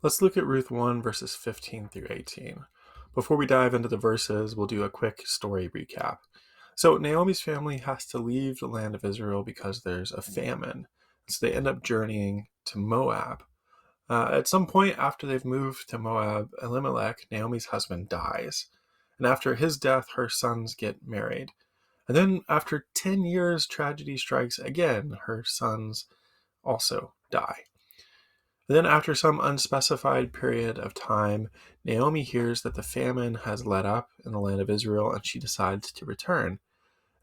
Let's look at Ruth 1, verses 15 through 18. Before we dive into the verses, we'll do a quick story recap. So, Naomi's family has to leave the land of Israel because there's a famine. So, they end up journeying to Moab. At some point after they've moved to Moab, Elimelech, Naomi's husband, dies. And after his death, her sons get married. And then, after 10 years, tragedy strikes again. Her sons also die. Then, after some unspecified period of time, Naomi hears that the famine has let up in the land of Israel and she decides to return.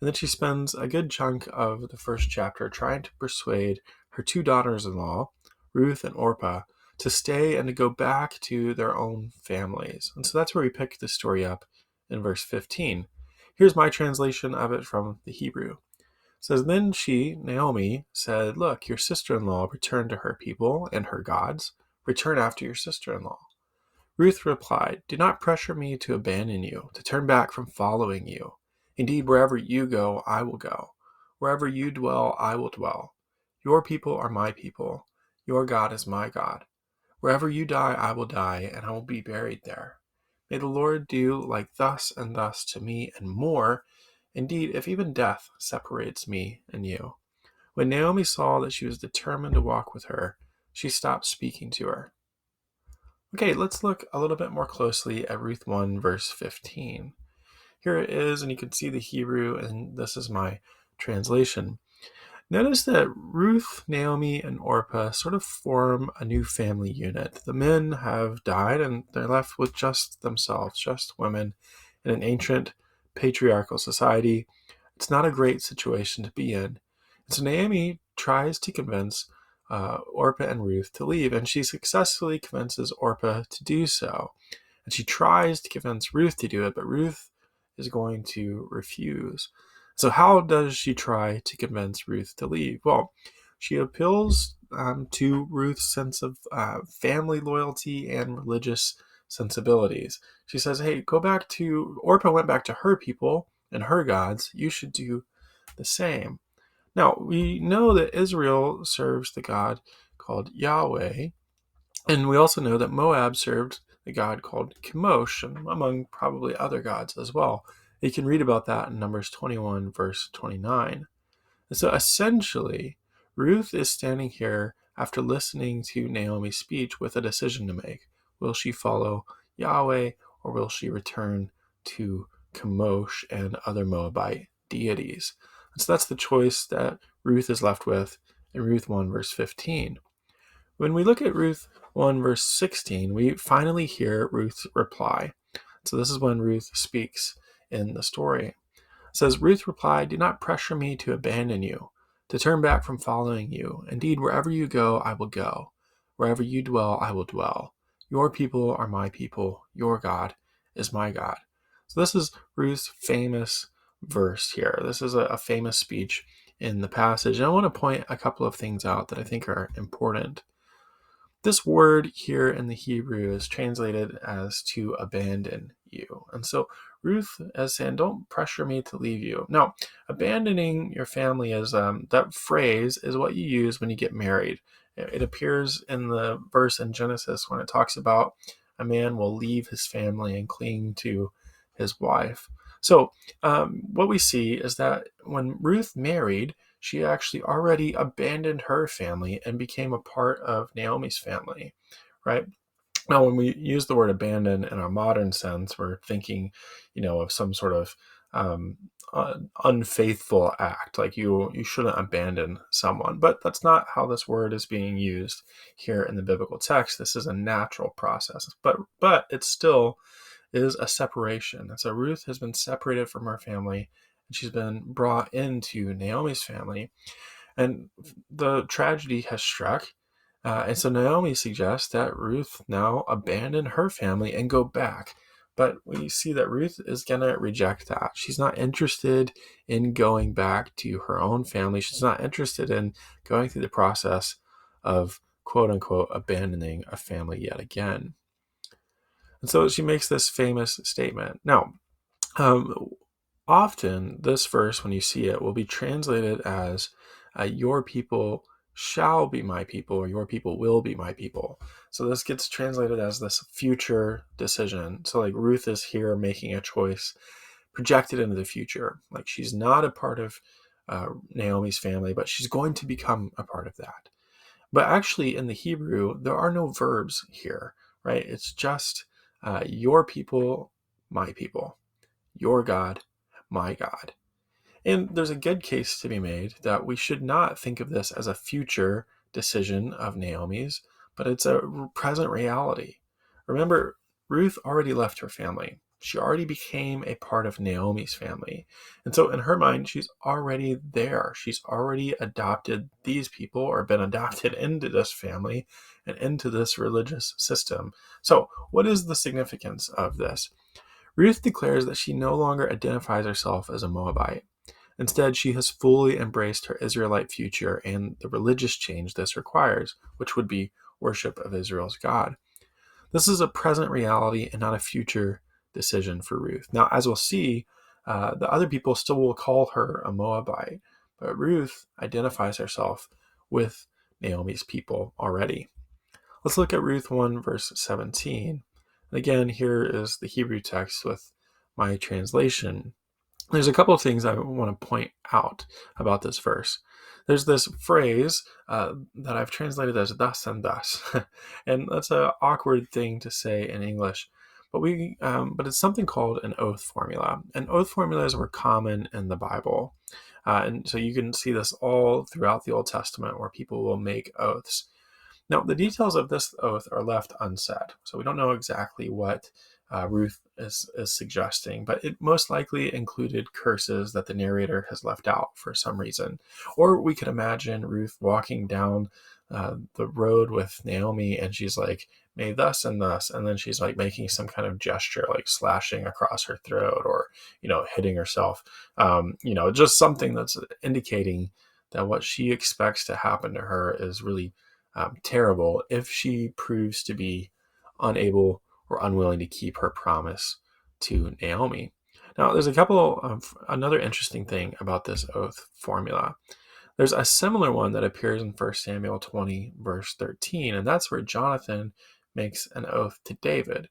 And then she spends a good chunk of the first chapter trying to persuade her two daughters in law, Ruth and Orpah, to stay and to go back to their own families. And so that's where we pick the story up in verse 15. Here's my translation of it from the Hebrew. It says, Then she, Naomi, said, Look, your sister-in-law returned to her people and her gods. Return after your sister-in-law. Ruth replied, Do not pressure me to abandon you, to turn back from following you. Indeed, wherever you go, I will go. Wherever you dwell, I will dwell. Your people are my people. Your God is my God. Wherever you die, I will die, and I will be buried there. May the Lord do like thus and thus to me and more. Indeed, if even death separates me and you. When Naomi saw that she was determined to walk with her, she stopped speaking to her. Okay, let's look a little bit more closely at Ruth 1, verse 15. Here it is, and you can see the Hebrew, and this is my translation. Notice that Ruth, Naomi, and Orpah sort of form a new family unit. The men have died, and they're left with just themselves, just women, in an ancient patriarchal society. It's not a great situation to be in. And so Naomi tries to convince Orpah and Ruth to leave, and she successfully convinces Orpah to do so. And she tries to convince Ruth to do it, but Ruth is going to refuse. So how does she try to convince Ruth to leave? Well, she appeals to Ruth's sense of family loyalty and religious sensibilities. She says, hey, Orpah went back to her people and her gods. You should do the same. Now, we know that Israel serves the God called Yahweh, and we also know that Moab served the god called Chemosh, and among probably other gods as well. You can read about that in Numbers 21, verse 29. And so essentially, Ruth is standing here after listening to Naomi's speech with a decision to make. Will she follow Yahweh, or will she return to Chemosh and other Moabite deities? And so that's the choice that Ruth is left with in Ruth 1, verse 15. When we look at Ruth 1, verse 16, we finally hear Ruth's reply. So this is when Ruth speaks in the story. It says, Ruth replied, Do not pressure me to abandon you, to turn back from following you. Indeed, wherever you go, I will go. Wherever you dwell, I will dwell. Your people are my people. Your God is my God. So this is Ruth's famous verse here. This is a famous speech in the passage. And I want to point a couple of things out that I think are important. This word here in the Hebrew is translated as to abandon you. And so Ruth is saying, don't pressure me to leave you. Now, abandoning your family is that phrase is what you use when you get married. It appears in the verse in Genesis when it talks about a man will leave his family and cling to his wife. So what we see is that when Ruth married, she actually already abandoned her family and became a part of Naomi's family, right? Now, when we use the word abandon in our modern sense, we're thinking, of some sort of unfaithful act, like you shouldn't abandon someone. But that's not how this word is being used here in the biblical text. This is a natural process, but it still is a separation. And so Ruth has been separated from her family, and she's been brought into Naomi's family, and the tragedy has struck. And so Naomi suggests that Ruth now abandon her family and go back. But we see that Ruth is going to reject that. She's not interested in going back to her own family. She's not interested in going through the process of, quote unquote, abandoning a family yet again. And so she makes this famous statement. Now, often this verse, when you see it, will be translated as your people shall be my people, or your people will be my people. So this gets translated as this future decision. So like Ruth is here making a choice projected into the future. Like she's not a part of Naomi's family, but she's going to become a part of that. But actually, in the Hebrew, there are no verbs here, right? It's just your people, my people, your God, my God. And there's a good case to be made that we should not think of this as a future decision of Naomi's, but it's a present reality. Remember, Ruth already left her family. She already became a part of Naomi's family. And so in her mind, she's already there. She's already adopted these people, or been adopted into this family and into this religious system. So what is the significance of this? Ruth declares that she no longer identifies herself as a Moabite. Instead, she has fully embraced her Israelite future and the religious change this requires, which would be worship of Israel's God. This is a present reality and not a future decision for Ruth. Now, as we'll see, the other people still will call her a Moabite, but Ruth identifies herself with Naomi's people already. Let's look at Ruth 1, verse 17. And again, here is the Hebrew text with my translation. There's a couple of things I want to point out about this verse. There's this phrase that I've translated as thus and thus, and that's an awkward thing to say in English. But it's something called an oath formula. And oath formulas were common in the Bible, and so you can see this all throughout the Old Testament, where people will make oaths. Now, the details of this oath are left unsaid, so we don't know exactly what Ruth is suggesting, but it most likely included curses that the narrator has left out for some reason. Or we could imagine Ruth walking down the road with Naomi, and she's like, may thus and thus, and then she's like making some kind of gesture, like slashing across her throat, or hitting herself. Just something that's indicating that what she expects to happen to her is really terrible if she proves to be unable or unwilling to keep her promise to Naomi. Now, there's another interesting thing about this oath formula. There's a similar one that appears in 1 Samuel 20, verse 13, and that's where Jonathan makes an oath to David.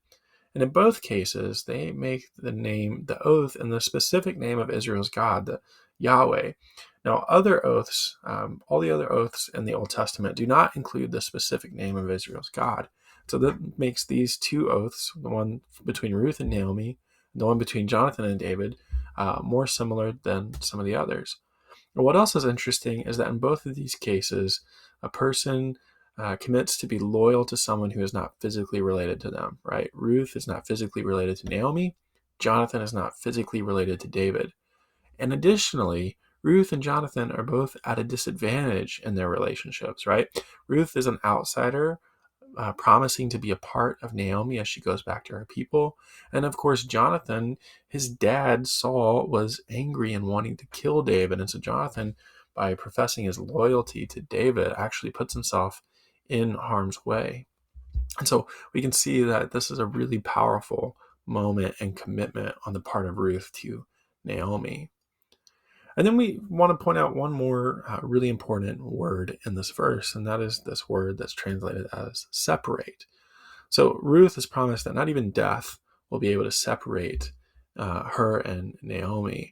And in both cases, they make the oath in the specific name of Israel's God, the Yahweh. Now, other oaths, all the other oaths in the Old Testament do not include the specific name of Israel's God. So that makes these two oaths, the one between Ruth and Naomi, and the one between Jonathan and David, more similar than some of the others. And what else is interesting is that in both of these cases, a person commits to be loyal to someone who is not physically related to them, right? Ruth is not physically related to Naomi. Jonathan is not physically related to David. And additionally, Ruth and Jonathan are both at a disadvantage in their relationships, right? Ruth is an outsider, promising to be a part of Naomi as she goes back to her people. And of course, Jonathan, his dad, Saul, was angry and wanting to kill David. And so Jonathan, by professing his loyalty to David, actually puts himself in harm's way. And so we can see that this is a really powerful moment and commitment on the part of Ruth to Naomi. And then we want to point out one more really important word in this verse, and that is this word that's translated as separate. So Ruth is promised that not even death will be able to separate her and Naomi.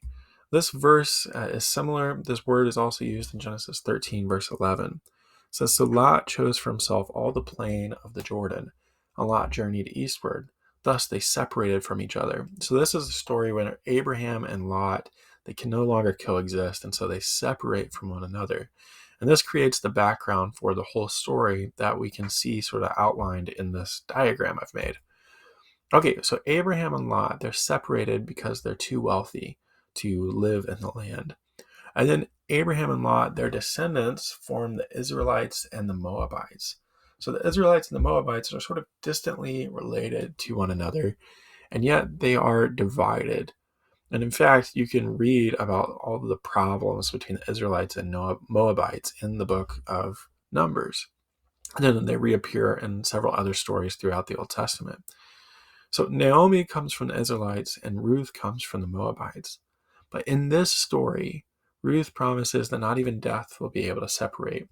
This verse is similar. This word is also used in Genesis 13, verse 11. It says, so Lot chose for himself all the plain of the Jordan, and Lot journeyed eastward. Thus they separated from each other. So this is a story when Abraham and Lot, they can no longer coexist, and so they separate from one another. And this creates the background for the whole story that we can see sort of outlined in this diagram I've made. Okay, so Abraham and Lot, they're separated because they're too wealthy to live in the land. And then Abraham and Lot, their descendants, form the Israelites and the Moabites. So the Israelites and the Moabites are sort of distantly related to one another, and yet they are divided. And in fact, you can read about all of the problems between the Israelites and Moabites in the book of Numbers. And then they reappear in several other stories throughout the Old Testament. So Naomi comes from the Israelites and Ruth comes from the Moabites. But in this story, Ruth promises that not even death will be able to separate.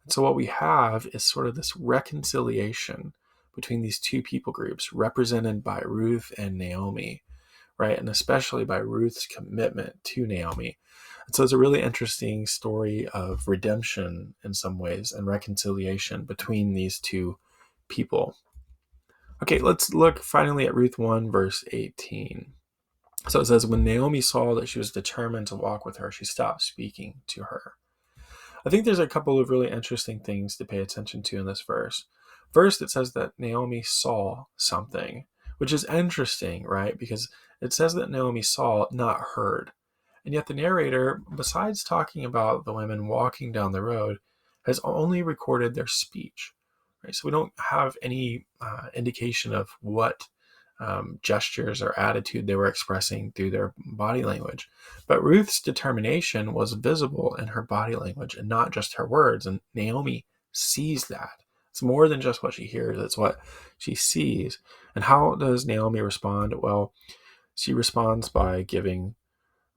And so what we have is sort of this reconciliation between these two people groups represented by Ruth and Naomi, right? And especially by Ruth's commitment to Naomi. And so it's a really interesting story of redemption in some ways and reconciliation between these two people. Okay, let's look finally at Ruth 1, verse 18. So it says, when Naomi saw that she was determined to walk with her, she stopped speaking to her. I think there's a couple of really interesting things to pay attention to in this verse. First, it says that Naomi saw something, which is interesting, right? Because it says that Naomi saw, not heard. And yet the narrator, besides talking about the women walking down the road, has only recorded their speech. Right? So we don't have any indication of what gestures or attitude they were expressing through their body language. But Ruth's determination was visible in her body language and not just her words. And Naomi sees that. It's more than just what she hears, it's what she sees. And how does Naomi respond? Well, she responds by giving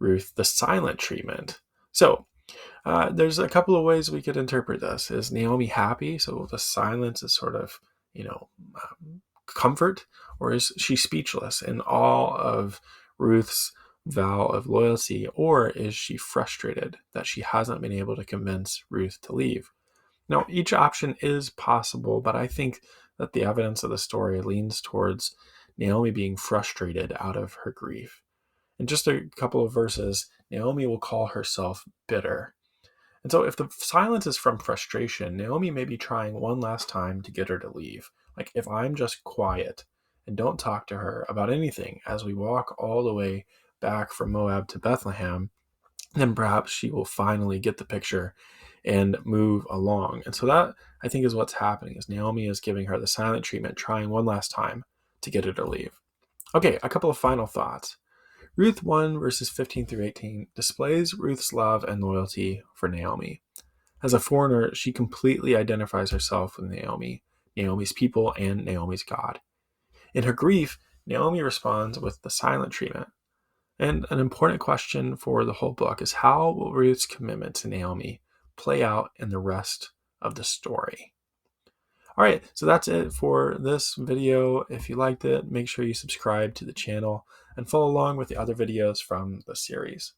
Ruth the silent treatment. So there's a couple of ways we could interpret this. Is Naomi happy? So the silence is sort of, comfort, or is she speechless in awe of Ruth's vow of loyalty, or is she frustrated that she hasn't been able to convince Ruth to leave? Now, each option is possible, but I think that the evidence of the story leans towards Naomi being frustrated out of her grief. In just a couple of verses, Naomi will call herself bitter. And so if the silence is from frustration, Naomi may be trying one last time to get her to leave. Like, if I'm just quiet and don't talk to her about anything as we walk all the way back from Moab to Bethlehem, then perhaps she will finally get the picture and move along. And so that, I think, is what's happening, is Naomi is giving her the silent treatment, trying one last time to get her to leave. Okay, a couple of final thoughts. Ruth 1, verses 15 through 18 displays Ruth's love and loyalty for Naomi. As a foreigner, she completely identifies herself with Naomi, Naomi's people, and Naomi's God. In her grief, Naomi responds with the silent treatment. And an important question for the whole book is, how will Ruth's commitment to Naomi play out in the rest of the story? All right, so that's it for this video. If you liked it, make sure you subscribe to the channel and follow along with the other videos from the series.